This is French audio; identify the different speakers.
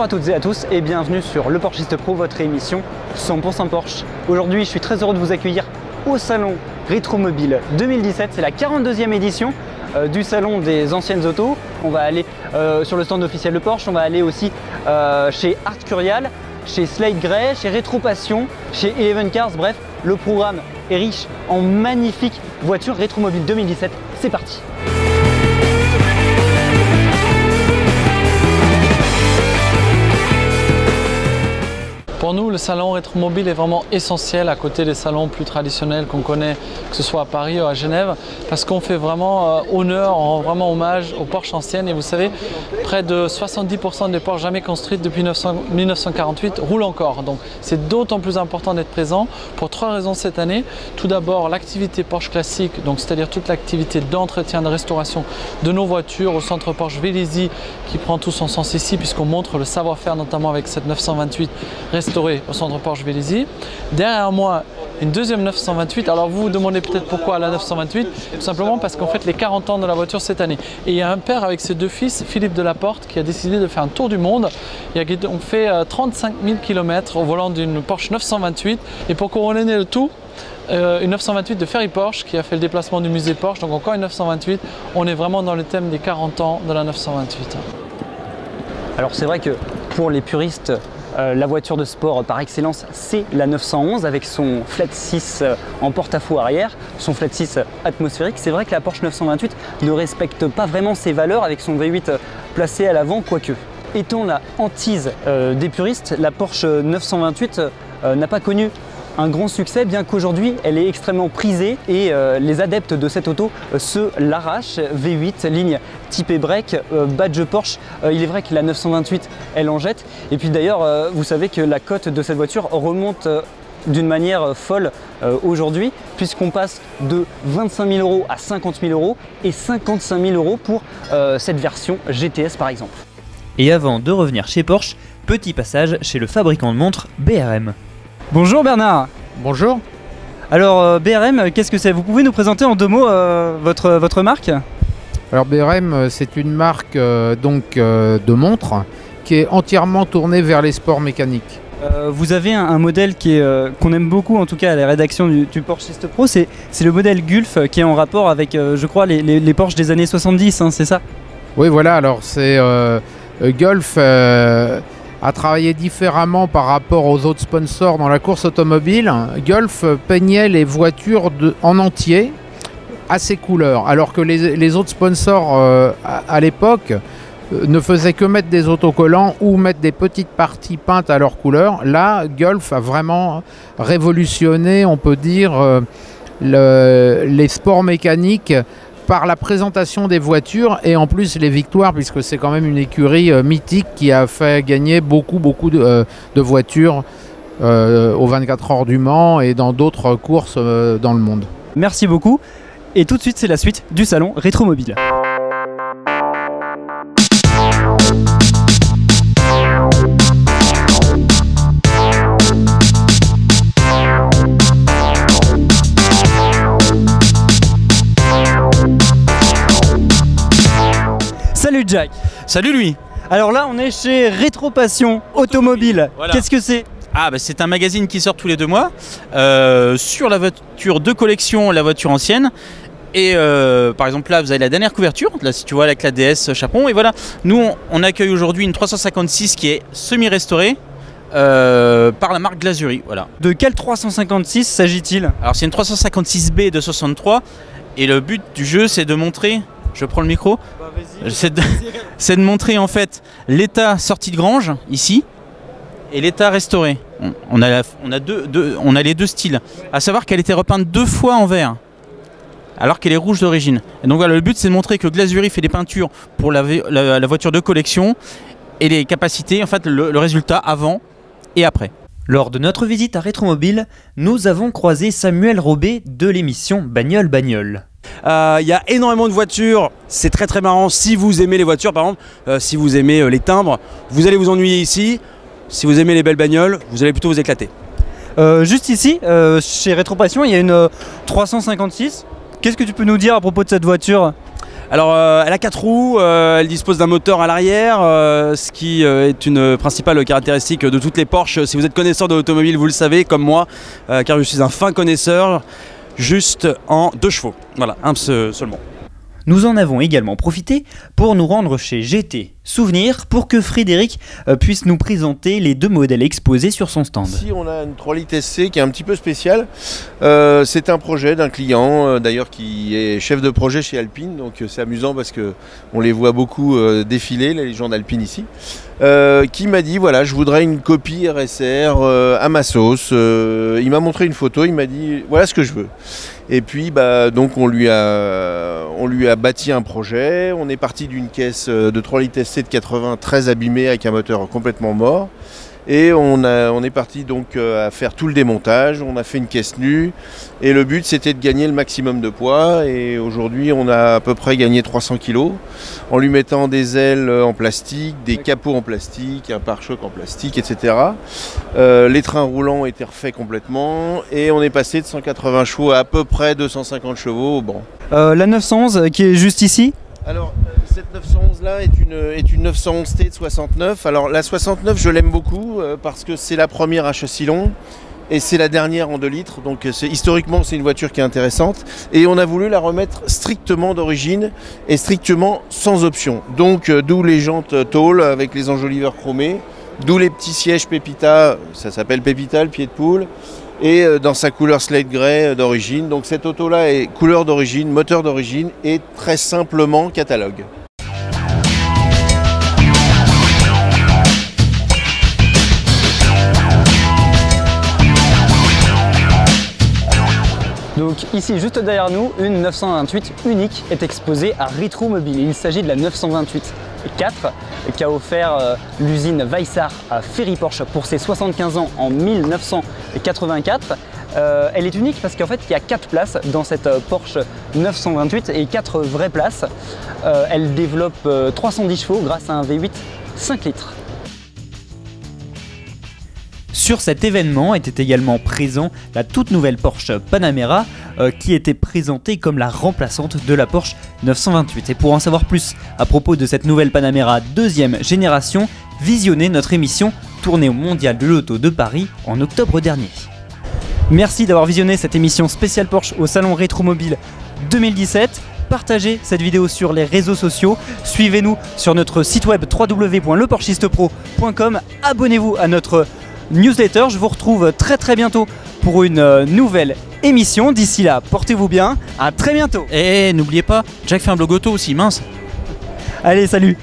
Speaker 1: Bonjour à toutes et à tous et bienvenue sur Le Porschiste Pro, votre émission 100% Porsche. Aujourd'hui, je suis très heureux de vous accueillir au salon Rétromobile 2017. C'est la 42e édition du salon des anciennes autos. On va aller sur le stand officiel de Porsche, on va aller aussi chez Art Curial, chez Slate Grey, chez Rétro Passion, chez Eleven Cars. Bref, le programme est riche en magnifiques voitures. Rétromobile 2017, c'est parti!
Speaker 2: Pour nous, le salon Rétromobile est vraiment essentiel à côté des salons plus traditionnels qu'on connaît, que ce soit à Paris ou à Genève, parce qu'on fait vraiment honneur, on rend vraiment hommage aux Porsche anciennes. Et vous savez, près de 70% des Porsche jamais construites depuis 1948 roulent encore. Donc c'est d'autant plus important d'être présent pour trois raisons cette année. Tout d'abord, l'activité Porsche classique, c'est-à-dire toute l'activité d'entretien, de restauration de nos voitures au centre Porsche Vélizy, qui prend tout son sens ici, puisqu'on montre le savoir-faire, notamment avec cette 928 restaurée au centre Porsche Vélizy. Derrière moi, une deuxième 928. Alors vous vous demandez peut-être pourquoi la 928. Tout simplement parce qu'on fête les 40 ans de la voiture cette année. Et il y a un père avec ses deux fils, Philippe Delaporte, qui a décidé de faire un tour du monde. On fait 35 000 km au volant d'une Porsche 928. Et pour couronner le tout, une 928 de Ferry Porsche qui a fait le déplacement du musée Porsche. Donc encore une 928. On est vraiment dans le thème des 40 ans de la 928.
Speaker 1: Alors c'est vrai que pour les puristes, la voiture de sport par excellence, c'est la 911 avec son flat 6 en porte-à-faux arrière, son flat 6 atmosphérique. C'est vrai que la Porsche 928 ne respecte pas vraiment ses valeurs avec son V8 placé à l'avant, quoique. Étant la hantise des puristes, la Porsche 928 n'a pas connu un grand succès, bien qu'aujourd'hui elle est extrêmement prisée et les adeptes de cette auto se l'arrachent. V8, ligne typée break, badge Porsche. Il est vrai que la 928 elle en jette. Et puis d'ailleurs, vous savez que la cote de cette voiture remonte d'une manière folle aujourd'hui, puisqu'on passe de 25 000 € à 50 000 € et 55 000 € pour cette version GTS par exemple.
Speaker 3: Et avant de revenir chez Porsche, petit passage chez le fabricant de montres BRM.
Speaker 1: Bonjour Bernard.
Speaker 4: Bonjour.
Speaker 1: Alors BRM, qu'est-ce que c'est? Vous pouvez nous présenter en deux mots votre marque?
Speaker 4: Alors BRM, c'est une marque de montres qui est entièrement tournée vers les sports mécaniques.
Speaker 1: Vous avez un modèle qu'on aime beaucoup, en tout cas à la rédaction du Porschiste Pro, c'est le modèle Gulf qui est en rapport avec, je crois, les Porsche des années 70, hein, c'est ça?
Speaker 4: Oui, voilà, alors c'est Gulf a travaillé différemment par rapport aux autres sponsors dans la course automobile. Gulf peignait les voitures en entier à ses couleurs, alors que les autres sponsors à l'époque ne faisaient que mettre des autocollants ou mettre des petites parties peintes à leur couleur. Là, Gulf a vraiment révolutionné, on peut dire, les sports mécaniques par la présentation des voitures et en plus les victoires, puisque c'est quand même une écurie mythique qui a fait gagner beaucoup de voitures aux 24 heures du Mans et dans d'autres courses dans le monde.
Speaker 1: Merci beaucoup. Et tout de suite, c'est la suite du salon Rétromobile. Salut Jack.
Speaker 5: Salut lui.
Speaker 1: Alors là on est chez Rétro Passion Automobile.
Speaker 5: Voilà.
Speaker 1: Qu'est-ce que c'est?
Speaker 5: C'est un magazine qui sort tous les 2 mois sur la voiture de collection, la voiture ancienne. Et par exemple là vous avez la dernière couverture, là si tu vois avec la DS Chaperon. Et voilà, nous on accueille aujourd'hui une 356 qui est semi-restaurée par la marque Glasurie. Voilà.
Speaker 1: De quel 356 s'agit-il?
Speaker 5: Alors c'est une 356B de 63 et le but du jeu c'est de montrer... Je prends le micro. C'est de montrer en fait l'état sorti de grange ici et l'état restauré. On a les deux styles. À savoir qu'elle était repeinte 2 fois en vert, alors qu'elle est rouge d'origine. Et donc voilà, le but c'est de montrer que Glasurie fait des peintures pour la voiture de collection et les capacités, en fait le résultat avant et après.
Speaker 3: Lors de notre visite à Rétromobile, nous avons croisé Samuel Robet de l'émission Bagnole Bagnole.
Speaker 6: Il y a énormément de voitures, c'est très marrant. Si vous aimez les voitures par exemple, si vous aimez les timbres, vous allez vous ennuyer ici. Si vous aimez les belles bagnoles, vous allez plutôt vous éclater.
Speaker 1: Juste ici, chez Rétro Passion, il y a une 356. Qu'est-ce que tu peux nous dire à propos de cette voiture?
Speaker 6: Alors elle a 4 roues, elle dispose d'un moteur à l'arrière, ce qui est une principale caractéristique de toutes les Porsche. Si vous êtes connaisseur de l'automobile, vous le savez comme moi, car je suis un fin connaisseur, juste en 2 chevaux. Voilà, un seulement.
Speaker 3: Nous en avons également profité pour nous rendre chez GT Souvenir pour que Frédéric puisse nous présenter les 2 modèles exposés sur son stand.
Speaker 7: Ici on a une 3 litres SC qui est un petit peu spéciale. C'est un projet d'un client d'ailleurs qui est chef de projet chez Alpine, donc c'est amusant parce qu'on les voit beaucoup défiler, les gens d'Alpine ici. Qui m'a dit voilà, je voudrais une copie RSR à ma sauce. Il m'a montré une photo, il m'a dit voilà ce que je veux. Et puis donc on lui a bâti un projet. On est parti d'une caisse de 3 litres SC de 80 très abîmée avec un moteur complètement mort. Et on est parti donc à faire tout le démontage, on a fait une caisse nue et le but c'était de gagner le maximum de poids et aujourd'hui on a à peu près gagné 300 kg en lui mettant des ailes en plastique, des capots en plastique, un pare-choc en plastique, etc. Les trains roulants étaient refaits complètement et on est passé de 180 chevaux à peu près 250 chevaux au banc.
Speaker 3: La 911 qui est juste ici.
Speaker 7: Alors cette 911 là est une 911T de 69. Alors la 69 je l'aime beaucoup parce que c'est la première à châssis long et c'est la dernière en 2 litres. Donc historiquement c'est une voiture qui est intéressante et on a voulu la remettre strictement d'origine et strictement sans option. Donc d'où les jantes tôle avec les enjoliveurs chromés, d'où les petits sièges Pepita, ça s'appelle Pepita le pied de poule. Et dans sa couleur slate grey d'origine. Donc cette auto là est couleur d'origine, moteur d'origine et très simplement catalogue.
Speaker 1: Donc ici, juste derrière nous, une 928 unique est exposée à Retromobile. Il s'agit de la 928 4 qui a offert l'usine Weissart à Ferry Porsche pour ses 75 ans en 1984. Elle est unique parce qu'en fait il y a 4 places dans cette Porsche 928 et 4 vraies places. Elle développe 310 chevaux grâce à un V8 5 litres.
Speaker 3: Sur cet événement était également présent la toute nouvelle Porsche Panamera qui était présentée comme la remplaçante de la Porsche 928. Et pour en savoir plus à propos de cette nouvelle Panamera 2e génération, visionnez notre émission tournée au Mondial de l'Auto de Paris en octobre dernier. Merci d'avoir visionné cette émission spéciale Porsche au Salon Rétromobile 2017. Partagez cette vidéo sur les réseaux sociaux, suivez-nous sur notre site web www.leporchistepro.com, abonnez-vous à notre newsletter. Je vous retrouve très bientôt pour une nouvelle émission. D'ici là, portez-vous bien, à très bientôt.
Speaker 5: Et n'oubliez pas, Jack fait un blog auto aussi, mince.
Speaker 3: Allez, salut.